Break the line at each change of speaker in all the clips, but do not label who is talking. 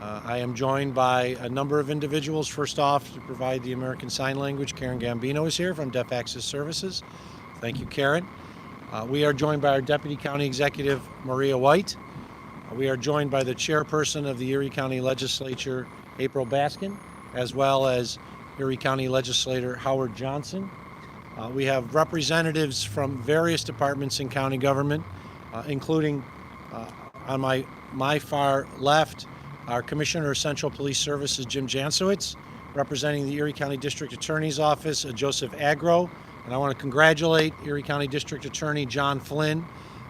I am joined by a number of individuals. First off, to provide the American Sign Language, Karen Gambino is here from Deaf Access Services. Thank you, Karen. We are joined by our Deputy County Executive, Maria White. We are joined by the Chairperson of the Erie County Legislature, April Baskin, as well as Erie County Legislator Howard Johnson. We have representatives from various departments in county government, including on my far left, our Commissioner of Central Police Services, Jim Jansowitz, representing the Erie County District Attorney's Office, Joseph Agro. And I want to congratulate Erie County District Attorney John Flynn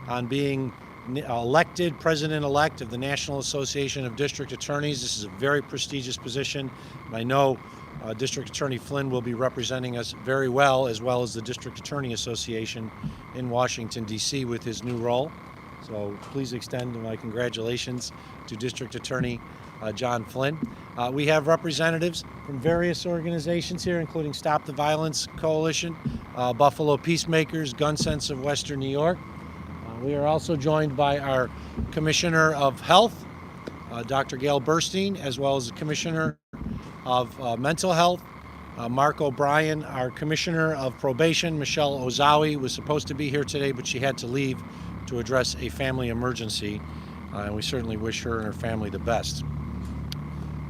on being elected President-elect of the National Association of District Attorneys. This is a very prestigious position. And I know District Attorney Flynn will be representing us very well, as well as the District Attorney Association in Washington, D.C. with his new role. So please extend my congratulations to District Attorney John Flynn. We have representatives from various organizations here, including Stop the Violence Coalition, Buffalo Peacemakers, Gun Sense of Western New York. We are also joined by our Commissioner of Health, Dr. Gail Burstein, as well as the Commissioner of Mental Health, Mark O'Brien. Our Commissioner of Probation, Michelle Ozawi, was supposed to be here today, but she had to leave to address a family emergency, and we certainly wish her and her family the best.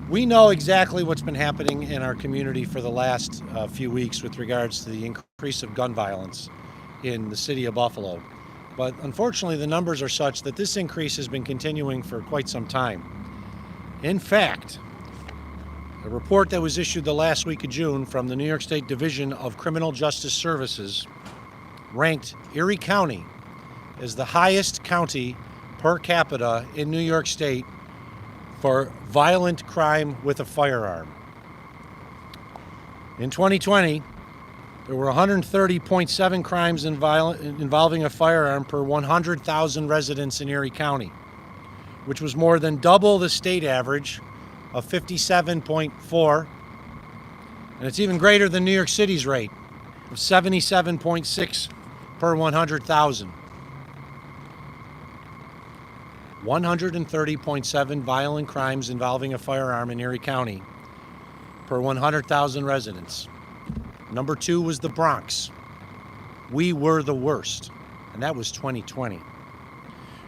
We know exactly what's been happening in our community for the last few weeks with regards to the increase of gun violence in the city of Buffalo. But unfortunately, the numbers are such that this increase has been continuing for quite some time. In fact, a report that was issued the last week of June from the New York State Division of Criminal Justice Services ranked Erie County as the highest county per capita in New York State for violent crime with a firearm. In 2020, there were 130.7 crimes involving a firearm per 100,000 residents in Erie County, which was more than double the state average of 57.4, and it's even greater than New York City's rate of 77.6 per 100,000. 130.7 violent crimes involving a firearm in Erie County per 100,000 residents. Number 2 was the Bronx. We were the worst, and that was 2020.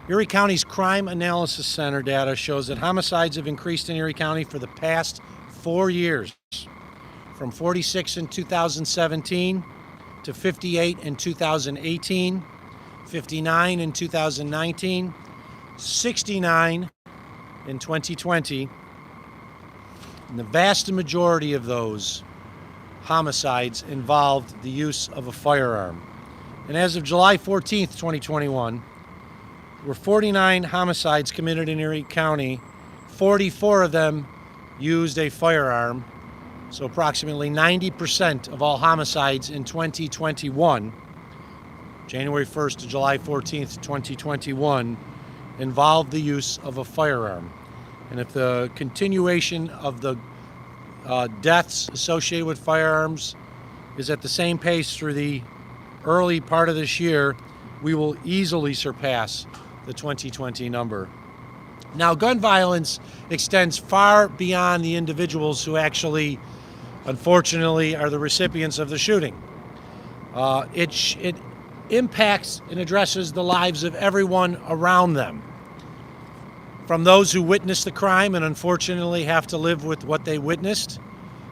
Erie County's Crime Analysis Center data shows that homicides have increased in Erie County for the past 4 years, from 46 in 2017 to 58 in 2018, 59 in 2019, 69 in 2020, and the vast majority of those homicides involved the use of a firearm. And as of July 14th, 2021, there were 49 homicides committed in Erie County. 44 of them used a firearm, so approximately 90% of all homicides in 2021, January 1st to July 14th, 2021, involved the use of a firearm. And if the continuation of the deaths associated with firearms is at the same pace through the early part of this year, we will easily surpass the 2020 number. Now, gun violence extends far beyond the individuals who actually, unfortunately, are the recipients of the shooting. It impacts and addresses the lives of everyone around them. From those who witnessed the crime and unfortunately have to live with what they witnessed,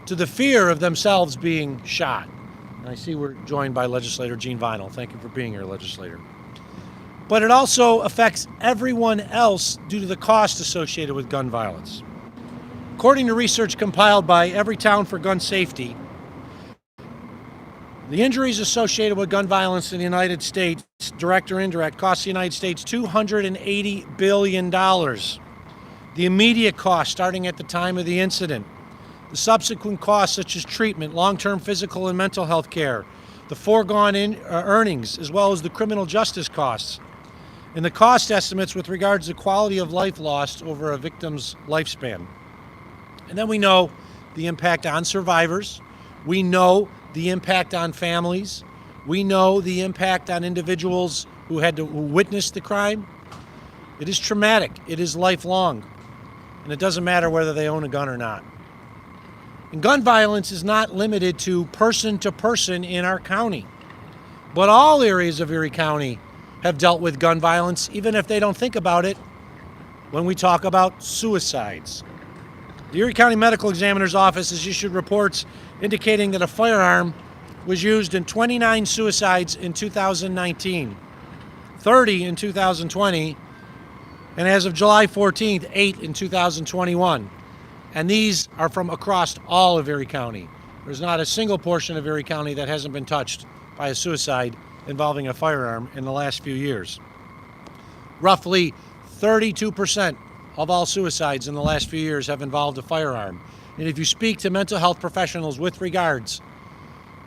to the fear of themselves being shot. And I see we're joined by Legislator Gene Vinyl. Thank you for being here, Legislator. But it also affects everyone else due to the cost associated with gun violence. According to research compiled by Every Town for Gun Safety, the injuries associated with gun violence in the United States, direct or indirect, cost the United States $280 billion. The immediate cost starting at the time of the incident, the subsequent costs such as treatment, long-term physical and mental health care, the foregone earnings, as well as the criminal justice costs, and the cost estimates with regards to quality of life lost over a victim's lifespan. And then we know the impact on survivors. We know the impact on families. We know the impact on individuals who witnessed the crime. It is traumatic. It is lifelong. and it doesn't matter whether they own a gun or not. And gun violence is not limited to person in our county, but all areas of Erie County have dealt with gun violence, even if they don't think about it when we talk about suicides. The Erie County Medical Examiner's Office has issued reports indicating that a firearm was used in 29 suicides in 2019, 30 in 2020, and as of July 14th, 8 in 2021. And these are from across all of Erie County. There's not a single portion of Erie County that hasn't been touched by a suicide involving a firearm in the last few years. Roughly 32% of all suicides in the last few years have involved a firearm. And if you speak to mental health professionals with regards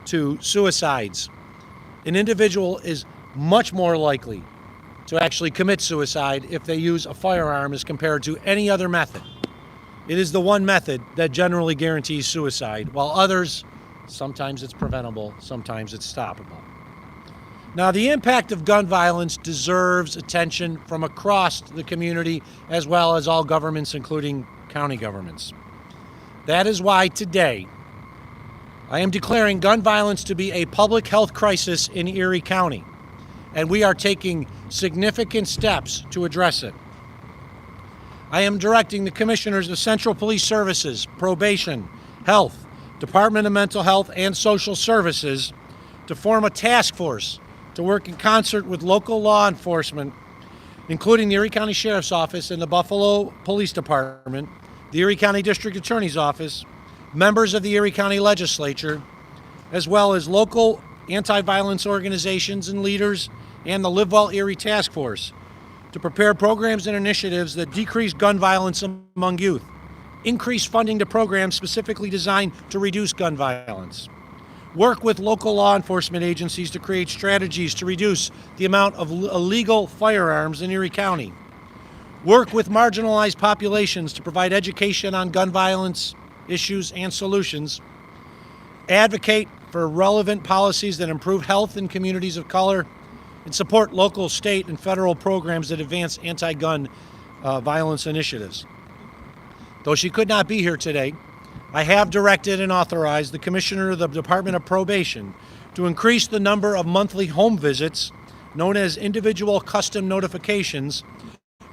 to suicides, an individual is much more likely to actually commit suicide if they use a firearm as compared to any other method. It is the one method that generally guarantees suicide, while others, sometimes it's preventable, sometimes it's stoppable. Now, the impact of gun violence deserves attention from across the community, as well as all governments, including county governments. That is why today I am declaring gun violence to be a public health crisis in Erie County, and we are taking significant steps to address it. I am directing the Commissioners of Central Police Services, Probation, Health, Department of Mental Health, and Social Services to form a task force to work in concert with local law enforcement, including the Erie County Sheriff's Office and the Buffalo Police Department, the Erie County District Attorney's Office, members of the Erie County Legislature, as well as local anti-violence organizations and leaders, and the Live Well Erie Task Force to prepare programs and initiatives that decrease gun violence among youth, increase funding to programs specifically designed to reduce gun violence, work with local law enforcement agencies to create strategies to reduce the amount of illegal firearms in Erie County, work with marginalized populations to provide education on gun violence issues and solutions, advocate for relevant policies that improve health in communities of color, and support local, state, and federal programs that advance anti-gun violence initiatives. Though she could not be here today, I have directed and authorized the Commissioner of the Department of Probation to increase the number of monthly home visits, known as individual custom notifications,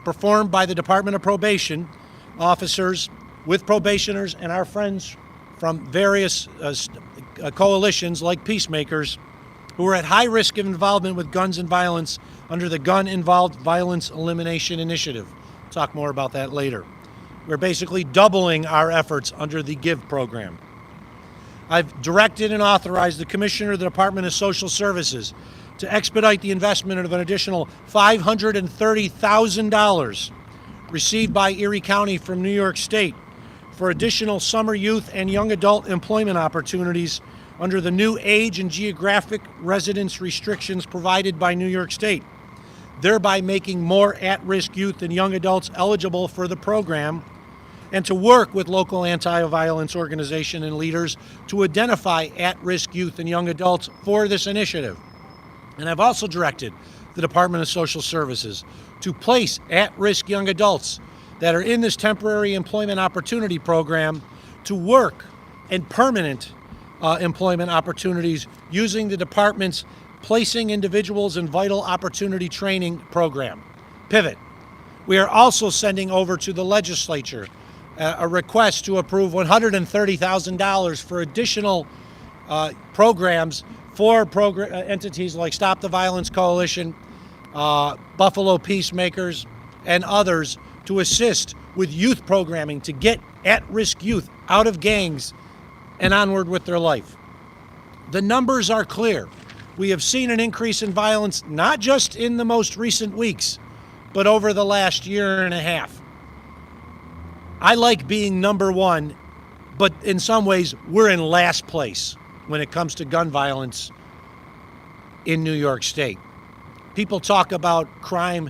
performed by the Department of Probation officers with probationers and our friends from various coalitions like Peacemakers who are at high risk of involvement with guns and violence under the Gun Involved Violence Elimination Initiative. Talk more about that later. We're basically doubling our efforts under the GIVE program. I've directed and authorized the Commissioner of the Department of Social Services to expedite the investment of an additional $530,000 received by Erie County from New York State for additional summer youth and young adult employment opportunities under the new age and geographic residence restrictions provided by New York State, thereby making more at-risk youth and young adults eligible for the program, and to work with local anti-violence organizations and leaders to identify at-risk youth and young adults for this initiative. And I've also directed the Department of Social Services to place at-risk young adults that are in this temporary employment opportunity program to work in permanent employment opportunities using the department's Placing Individuals in Vital Opportunity Training program, PIVOT. We are also sending over to the legislature a request to approve $130,000 for additional programs for entities like Stop the Violence Coalition, Buffalo Peacemakers, and others to assist with youth programming to get at-risk youth out of gangs and onward with their life. The numbers are clear. We have seen an increase in violence not just in the most recent weeks, but over the last year and a half. I like being number one, but in some ways we're in last place when it comes to gun violence in New York State. People talk about crime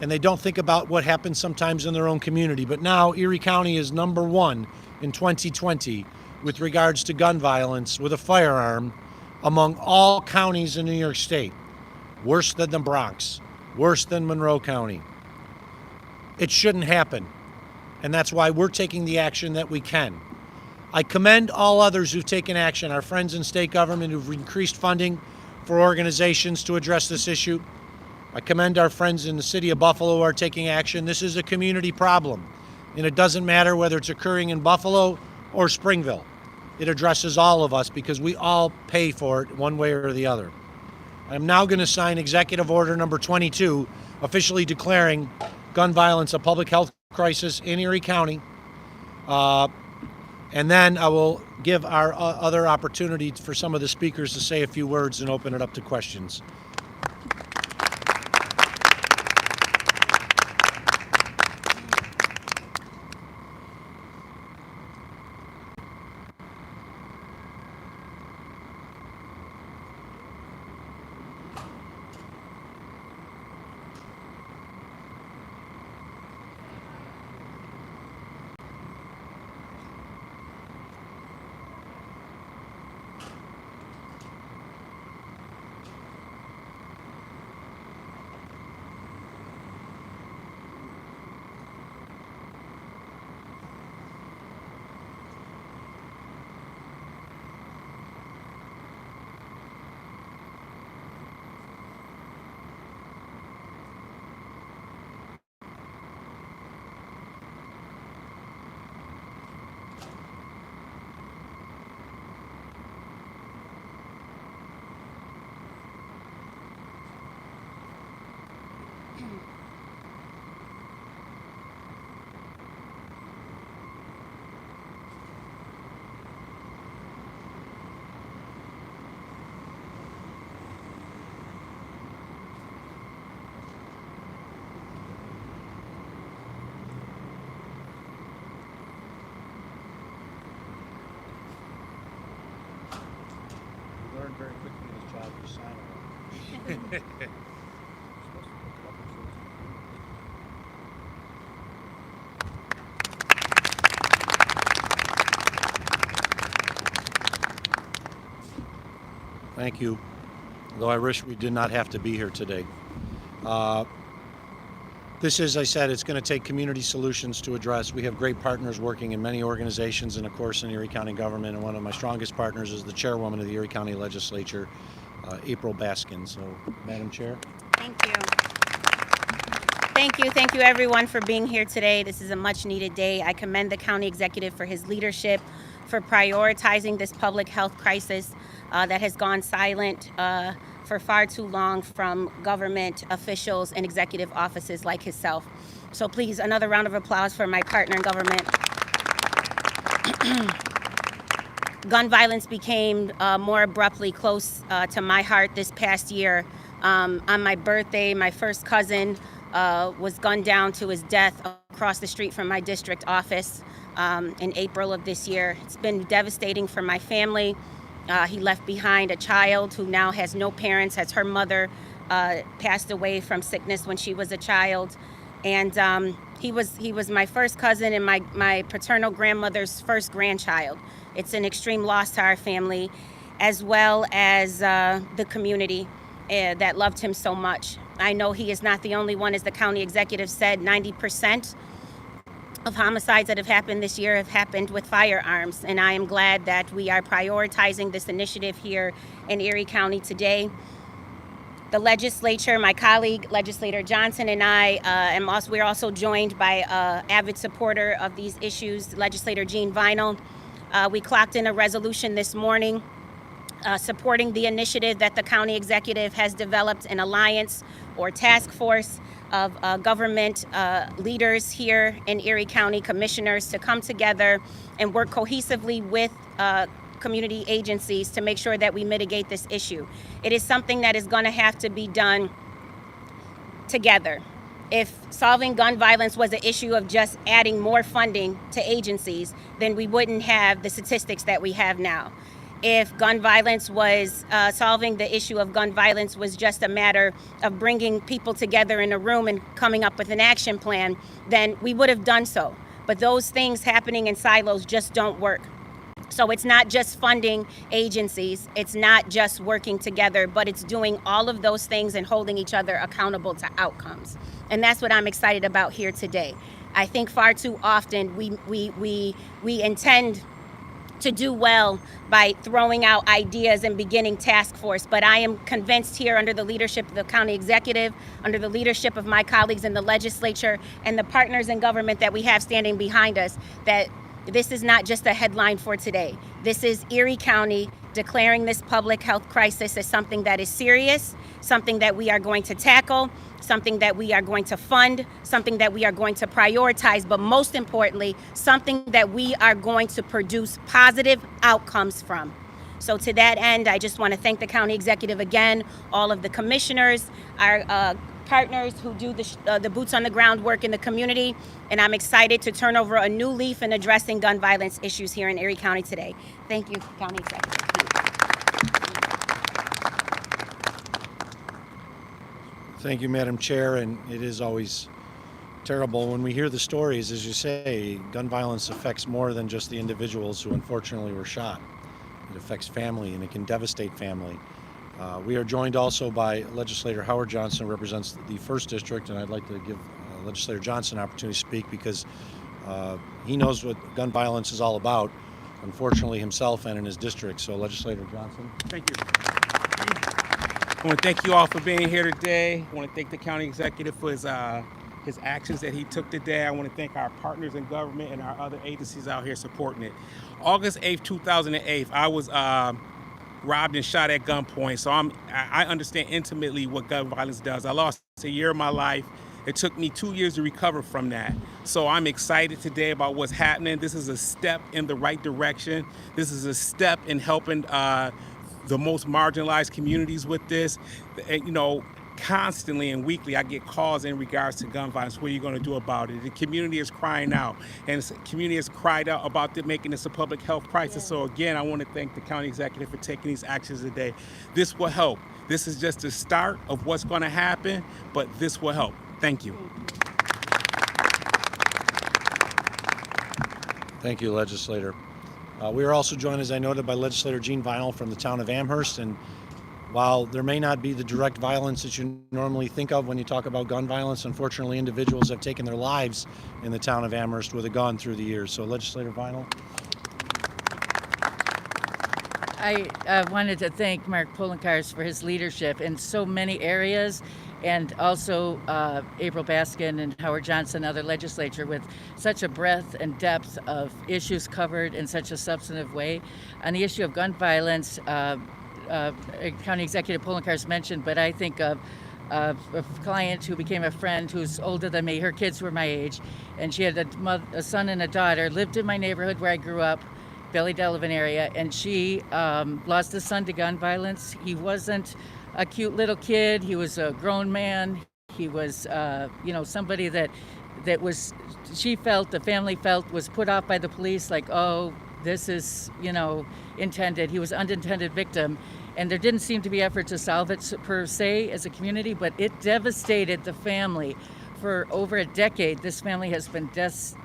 and they don't think about what happens sometimes in their own community, but now Erie County is number one in 2020 with regards to gun violence with a firearm among all counties in New York State. Worse than the Bronx, worse than Monroe County. It shouldn't happen. and that's why we're taking the action that we can. I commend all others who've taken action, our friends in state government who've increased funding for organizations to address this issue. I commend our friends in the city of Buffalo who are taking action. This is a community problem, and it doesn't matter whether it's occurring in Buffalo or Springville. It addresses all of us because we all pay for it one way or the other. I'm now going to sign Executive Order number 22, officially declaring gun violence a public health crisis in Erie County. And then I will give our other opportunity for some of the speakers to say a few words and open it up to questions. Very quickly in this job, you sign it. Thank you. Though I wish we did not have to be here today. This is, I said, it's going to take community solutions to address. We have great partners working in many organizations and, of course, in Erie County government. And one of my strongest partners is the chairwoman of the Erie County Legislature, April Baskin. So, Madam Chair.
Thank you. Thank you. Thank you, everyone, for being here today. This is a much-needed day. I commend the county executive for his leadership, for prioritizing this public health crisis that has gone silent for far too long from government officials and executive offices like himself. So please, another round of applause for my partner in government. Gun violence became more abruptly close to my heart this past year. On my birthday, my first cousin was gunned down to his death across the street from my district office in April of this year. It's been devastating for my family. He left behind a child who now has no parents, as her mother passed away from sickness when she was a child. And he was my first cousin and my paternal grandmother's first grandchild. It's an extreme loss to our family, as well as the community that loved him so much. I know he is not the only one. As the county executive said, 90% of homicides that have happened this year have happened with firearms, and I am glad that we are prioritizing this initiative here in Erie County today. The legislature, my colleague, Legislator Johnson, and we're also joined by avid supporter of these issues, Legislator Jean Vinal. We clocked in a resolution this morning supporting the initiative that the county executive has developed, an alliance or task force of government leaders here in Erie County, commissioners, to come together and work cohesively with community agencies to make sure that we mitigate this issue. It is something that is going to have to be done together. If solving gun violence was an issue of just adding more funding to agencies, then we wouldn't have the statistics that we have now. If gun violence was, solving the issue of gun violence was just a matter of bringing people together in a room and coming up with an action plan, then we would have done so. But those things happening in silos just don't work. So it's not just funding agencies, it's not just working together, but it's doing all of those things and holding each other accountable to outcomes. And that's what I'm excited about here today. I think far too often we intend to do well by throwing out ideas and beginning task force. But I am convinced here, under the leadership of the county executive, under the leadership of my colleagues in the legislature and the partners in government that we have standing behind us, that this is not just a headline for today. This is Erie County declaring this public health crisis as something that is serious, something that we are going to tackle, something that we are going to fund, something that we are going to prioritize, but most importantly, something that we are going to produce positive outcomes from. So to that end, I just want to thank the county executive again, all of the commissioners, our partners who do the boots on the ground work in the community, and I'm excited to turn over a new leaf in addressing gun violence issues here in Erie County today. Thank you, County Executive.
Thank you, Madam Chair, and it is always terrible when we hear the stories. As you say, gun violence affects more than just the individuals who unfortunately were shot. It affects family, and it can devastate family. We are joined also by Legislator Howard Johnson, who represents the 1st District, and I'd like to give Legislator Johnson an opportunity to speak because he knows what gun violence is all about, unfortunately himself and in his district. So Legislator Johnson.
Thank you. I want to thank you all for being here today. I want to thank the county executive for his actions that he took today. I want to thank our partners in government and our other agencies out here supporting it. August 8th, 2008, I was robbed and shot at gunpoint. So I understand intimately what gun violence does. I lost a year of my life. It took me 2 years to recover from that. So I'm excited today about what's happening. This is a step in the right direction. This is a step in helping the most marginalized communities with this. You know, constantly and weekly I get calls in regards to gun violence. What are you going to do about it? The community is crying out, and the community has cried out about making this a public health crisis. Yeah. So again, I want to thank the county executive for taking these actions today. This will help. This is just the start of what's going to happen, but this will help. Thank you.
Thank you, Legislator. We are also joined, as I noted, by Legislator Gene Vinyl from the town of Amherst. And while there may not be the direct violence that you normally think of when you talk about gun violence, unfortunately, individuals have taken their lives in the town of Amherst with a gun through the years. So, Legislator Vinyl.
I wanted to thank Mark Poloncarz for his leadership in so many areas, and also April Baskin and Howard Johnson, other legislature, with such a breadth and depth of issues covered in such a substantive way. On the issue of gun violence, County Executive Poloncarz mentioned, but I think of a client who became a friend who's older than me. Her kids were my age, and she had a son and a daughter, lived in my neighborhood where I grew up, Belly Delavan area, and she lost a son to gun violence. He wasn't a cute little kid. He was a grown man. He was, somebody that was, the family felt was put off by the police, like, oh, this is, intended. He was an unintended victim. And there didn't seem to be effort to solve it per se as a community, but it devastated the family. For over a decade, this family has been just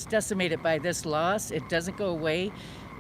decimated by this loss. It doesn't go away.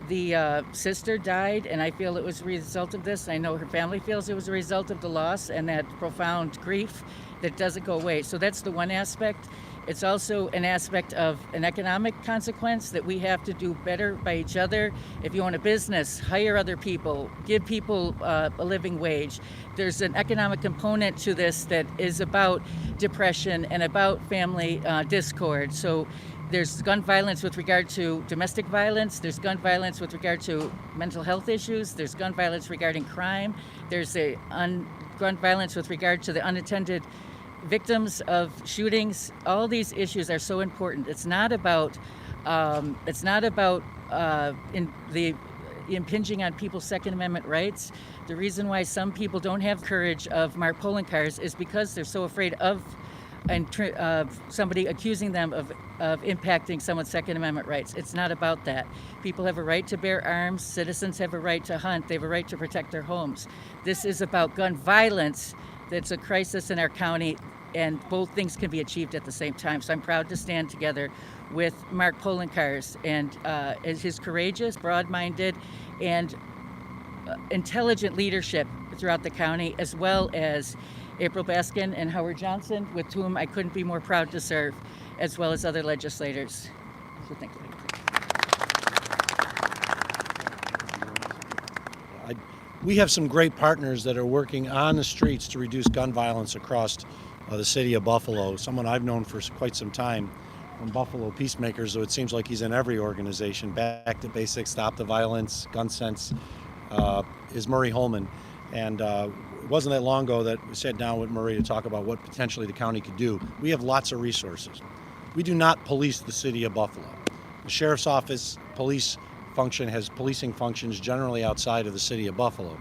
The sister died, and I feel it was a result of this. I know her family feels it was a result of the loss and that profound grief that doesn't go away. So that's the one aspect. It's also an aspect of an economic consequence that we have to do better by each other. If you own a business, hire other people, give people a living wage. There's an economic component to this that is about depression and about family discord. So there's gun violence with regard to domestic violence. There's gun violence with regard to mental health issues. There's gun violence regarding crime. There's gun violence with regard to the unattended victims of shootings. All these issues are so important. It's not about impinging on people's Second Amendment rights. The reason why some people don't have courage of Mark Poloncarz is because they're so afraid of somebody accusing them of impacting someone's Second Amendment rights. It's not about that. People have a right to bear arms. Citizens have a right to hunt. They have a right to protect their homes. This is about gun violence. That's a crisis in our county, and both things can be achieved at the same time. So I'm proud to stand together with Mark Poloncarz and his courageous, broad-minded, and intelligent leadership throughout the county, as well as April Baskin and Howard Johnson, with whom I couldn't be more proud to serve. as well as other legislators. So thank you.
We have some great partners that are working on the streets to reduce gun violence across the city of Buffalo. Someone I've known for quite some time from Buffalo Peacemakers, so it seems like he's in every organization. Back to Basics, Stop the Violence, Gun Sense, is Murray Holman. And it wasn't that long ago that we sat down with Murray to talk about what potentially the county could do. We have lots of resources. We do not police the city of Buffalo. The sheriff's office police function has policing functions generally outside of the city of Buffalo.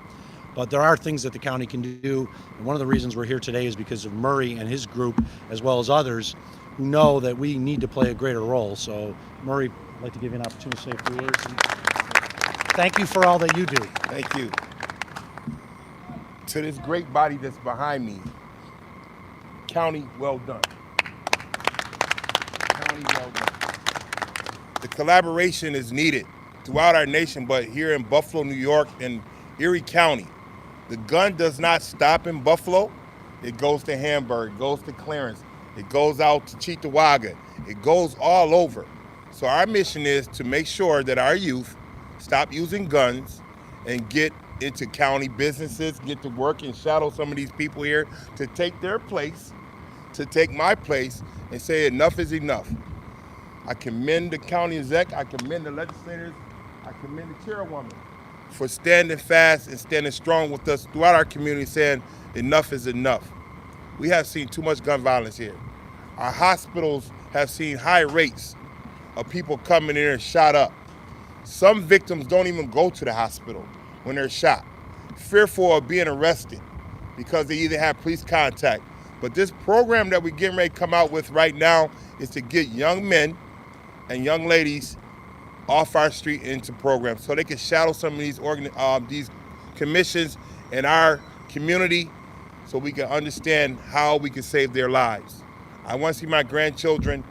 But there are things that the county can do, and one of the reasons we're here today is because of Murray and his group, as well as others, who know that we need to play a greater role. So, Murray, I'd like to give you an opportunity to say a few words. And thank you for all that you do.
Thank you. To this great body that's behind me, county, well done. County, well done. The collaboration is needed throughout our nation, but here in Buffalo, New York, and Erie County, the gun does not stop in Buffalo. It goes to Hamburg, it goes to Clarence, it goes out to Cheektowaga, it goes all over. So our mission is to make sure that our youth stop using guns and get into county businesses, get to work and shadow some of these people here to take their place, to take my place, and say enough is enough. I commend the county exec, I commend the legislators, I commend the chairwoman for standing fast and standing strong with us throughout our community, saying enough is enough. We have seen too much gun violence here. Our hospitals have seen high rates of people coming in here shot up. Some victims don't even go to the hospital when they're shot, fearful of being arrested because they either have police contact. But this program that we're getting ready to come out with right now is to get young men and young ladies off our street into programs so they can shadow some of these commissions in our community so we can understand how we can save their lives. I want to see my grandchildren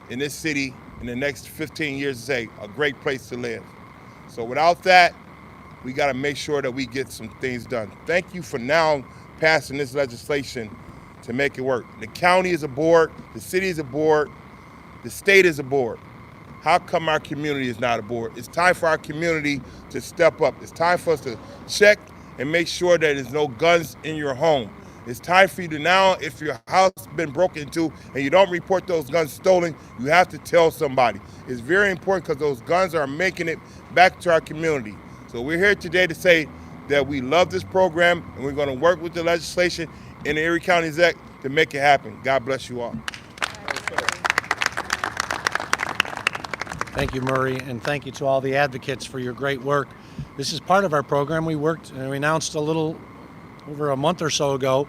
in this city in the next 15 years and say, a great place to live. So without that, we got to make sure that we get some things done. Thank you for now passing this legislation to make it work. The county is aboard, the city is aboard, the state is aboard. How come our community is not aboard? It's time for our community to step up. It's time for us to check and make sure that there's no guns in your home. It's time for you to now, if your house has been broken into and you don't report those guns stolen, you have to tell somebody. It's very important because those guns are making it back to our community. So we're here today to say that we love this program and we're going to work with the legislation in the Erie County Exec to make it happen. God bless you all.
Thank you, Murray, and thank you to all the advocates for your great work. This is part of our program. We worked and we announced a little over a month or so ago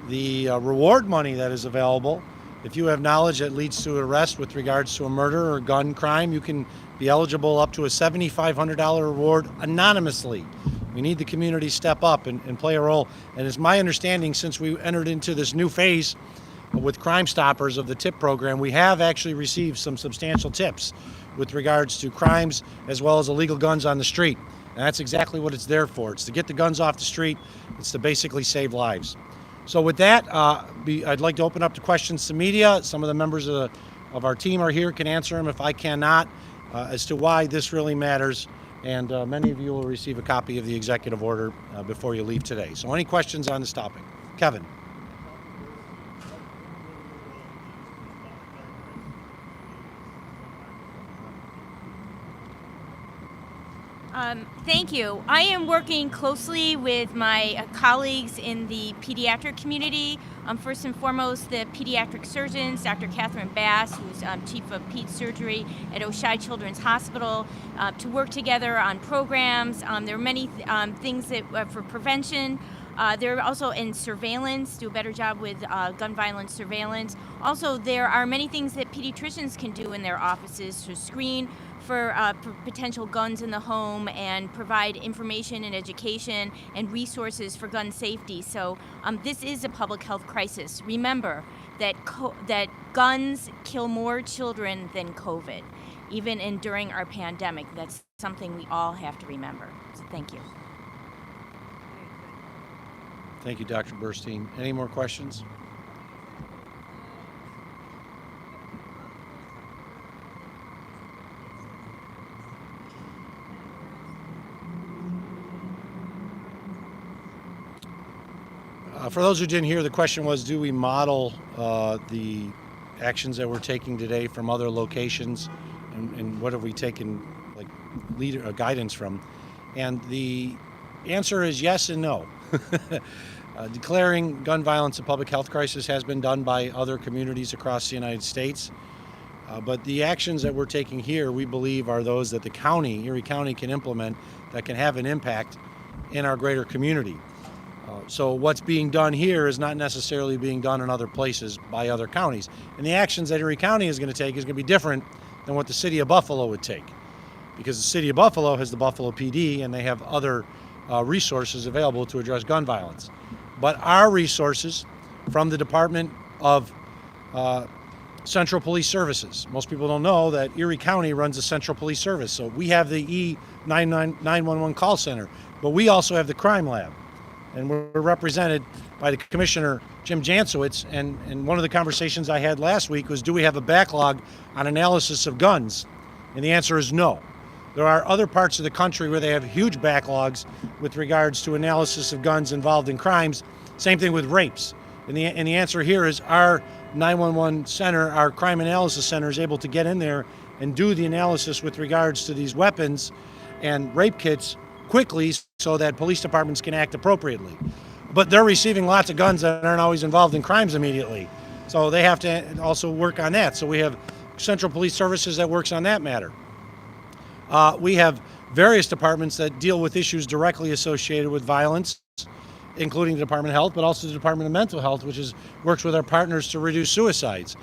the reward money that is available. If you have knowledge that leads to arrest with regards to a murder or gun crime, you can be eligible up to a $7,500 reward anonymously. We need the community to step up and play a role. And it's my understanding, since we entered into this new phase with Crime Stoppers of the TIP program, we have actually received some substantial tips with regards to crimes as well as illegal guns on the street. And that's exactly what it's there for. It's to get the guns off the street. It's to basically save lives. So with that, I'd like to open up to questions to media. Some of the members of our team are here, can answer them if I cannot, as to why this really matters. And many of you will receive a copy of the executive order before you leave today. So any questions on this topic? Kevin.
Thank you. I am working closely with my colleagues in the pediatric community. First and foremost, the pediatric surgeons, Dr. Catherine Bass, who's Chief of Peds Surgery at Oshai Children's Hospital, to work together on programs. There are many things that for prevention. They're also in surveillance, do a better job with gun violence surveillance. Also, there are many things that pediatricians can do in their offices to screen for potential guns in the home and provide information and education and resources for gun safety. So this is a public health crisis. Remember that that guns kill more children than COVID, even during our pandemic. That's something we all have to remember. So thank you.
Thank you, Dr. Burstein. Any more questions? For those who didn't hear, the question was, do we model the actions that we're taking today from other locations, and what have we taken like guidance from? And the answer is yes and no. Declaring gun violence a public health crisis has been done by other communities across the United States. But the actions that we're taking here, we believe, are those that the county, Erie County, can implement that can have an impact in our greater community. So what's being done here is not necessarily being done in other places by other counties. And the actions that Erie County is going to take is going to be different than what the city of Buffalo would take. Because the city of Buffalo has the Buffalo PD and they have other resources available to address gun violence. But our resources from the Department of Central Police Services. Most people don't know that Erie County runs the Central Police Service. So we have the E911 call center, but we also have the crime lab. And we're represented by the Commissioner, Jim Jansowitz. And one of the conversations I had last week was, do we have a backlog on analysis of guns? And the answer is no. There are other parts of the country where they have huge backlogs with regards to analysis of guns involved in crimes. Same thing with rapes. And the answer here is our 911 center, our crime analysis center, is able to get in there and do the analysis with regards to these weapons and rape kits quickly so that police departments can act appropriately. But they're receiving lots of guns that aren't always involved in crimes immediately. So they have to also work on that. So we have Central Police Services that works on that matter. We have various departments that deal with issues directly associated with violence, including the Department of Health, but also the Department of Mental Health, which works with our partners to reduce suicides.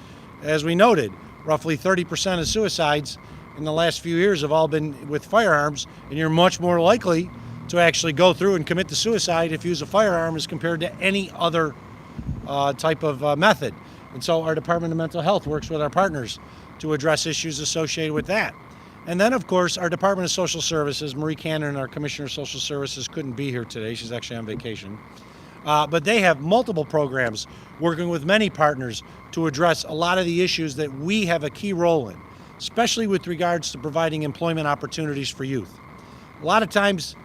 As we noted, roughly 30% of suicides in the last few years have all been with firearms, and you're much more likely to actually go through and commit the suicide if you use a firearm as compared to any other type of method. And so our Department of Mental Health works with our partners to address issues associated with that. And then, of course, our Department of Social Services, Marie Cannon, our Commissioner of Social Services, couldn't be here today. She's actually on vacation. But they have multiple programs working with many partners to address a lot of the issues that we have a key role in, especially with regards to providing employment opportunities for youth. A lot of times,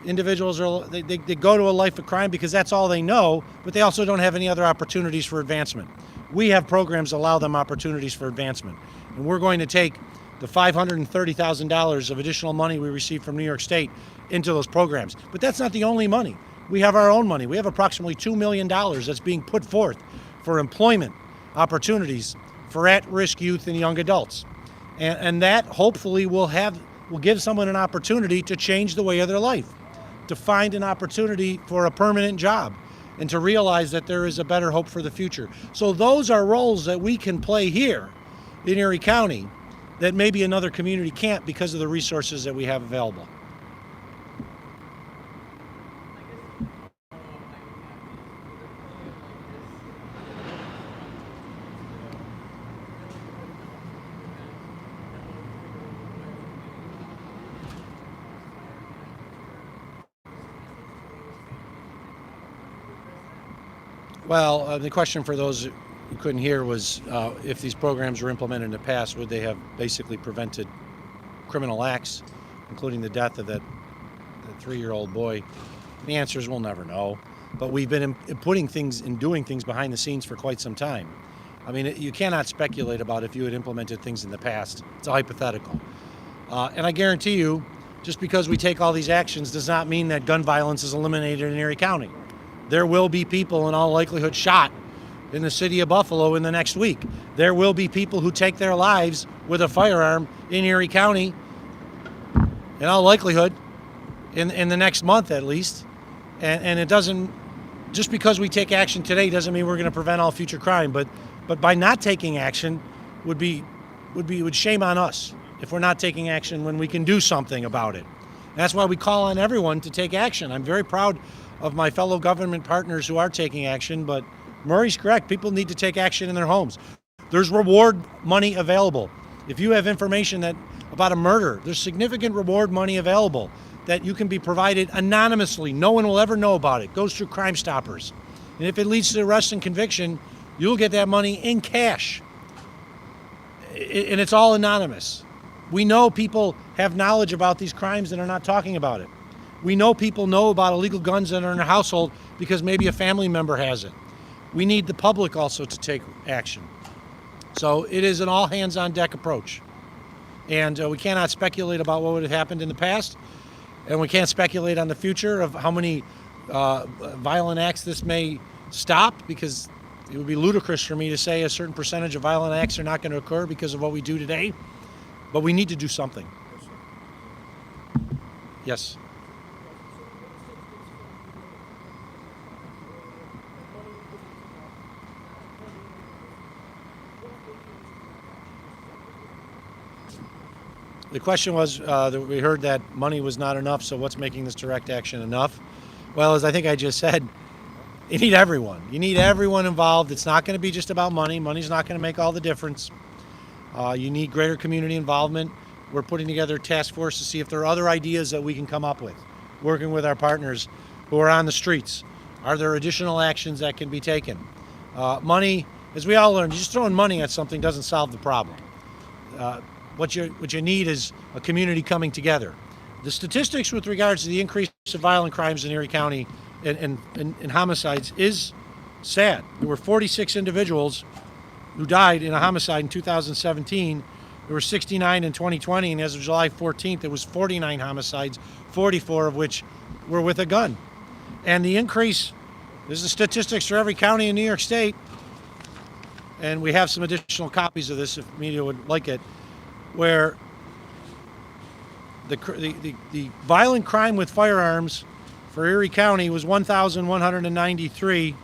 individuals they go to a life of crime because that's all they know, but they also don't have any other opportunities for advancement. We have programs that allow them opportunities for advancement. And we're going to take the $530,000 of additional money we received from New York State into those programs. But that's not the only money. We have our own money. We have approximately $2 million that's being put forth for employment opportunities for at-risk youth and young adults. And that hopefully will give someone an opportunity to change the way of their life, to find an opportunity for a permanent job, and to realize that there is a better hope for the future. So those are roles that we can play here in Erie County that maybe another community can't because of the resources that we have available. Well, the question for those who couldn't hear was if these programs were implemented in the past, would they have basically prevented criminal acts, including the death of that 3-year-old boy? The answer is we'll never know. But we've been putting things and doing things behind the scenes for quite some time. I mean, you cannot speculate about if you had implemented things in the past. It's a hypothetical. And I guarantee you, just because we take all these actions does not mean that gun violence is eliminated in Erie County. There will be people in all likelihood shot in the city of Buffalo in the next week. There will be people who take their lives with a firearm in Erie County, in all likelihood, in the next month at least. And it doesn't, just because we take action today doesn't mean we're going to prevent all future crime. But by not taking action would shame on us if we're not taking action when we can do something about it. And that's why we call on everyone to take action. I'm very proud of my fellow government partners who are taking action, but Murray's correct. People need to take action in their homes. There's reward money available. If you have information about a murder, there's significant reward money available that you can be provided anonymously. No one will ever know about it. It goes through Crime Stoppers. And if it leads to arrest and conviction, you'll get that money in cash. And it's all anonymous. We know people have knowledge about these crimes and are not talking about it. We know people know about illegal guns that are in their household because maybe a family member has it. We need the public also to take action. So it is an all hands on deck approach. And we cannot speculate about what would have happened in the past, and we can't speculate on the future of how many violent acts this may stop, because it would be ludicrous for me to say a certain percentage of violent acts are not going to occur because of what we do today. But we need to do something. Yes. The question was that we heard that money was not enough, so what's making this direct action enough? Well, as I think I just said, you need everyone. You need everyone involved. It's not going to be just about money. Money's not going to make all the difference. You need greater community involvement. We're putting together a task force to see if there are other ideas that we can come up with, working with our partners who are on the streets. Are there additional actions that can be taken? Money, as we all learned, just throwing money at something doesn't solve the problem. What you need is a community coming together. The statistics with regards to the increase of violent crimes in Erie County and homicides is sad. There were 46 individuals who died in a homicide in 2017. There were 69 in 2020, and as of July 14th, there was 49 homicides, 44 of which were with a gun. And the increase, there's the statistics for every county in New York State, and we have some additional copies of this if media would like it, where the violent crime with firearms for Erie County was 1,193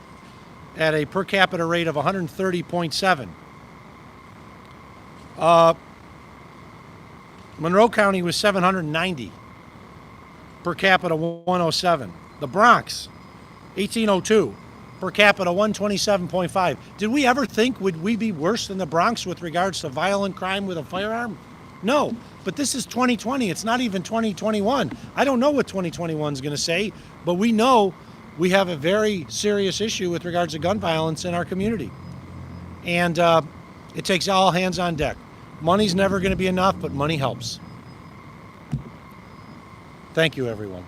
at a per capita rate of 130.7. Monroe County was 790, per capita 107. The Bronx, 1802, per capita 127.5. Did we ever think would we be worse than the Bronx with regards to violent crime with a firearm? No, but this is 2020. It's not even 2021. I don't know what 2021 is going to say, but we know we have a very serious issue with regards to gun violence in our community. And it takes all hands on deck. Money's never going to be enough, but money helps. Thank you, everyone.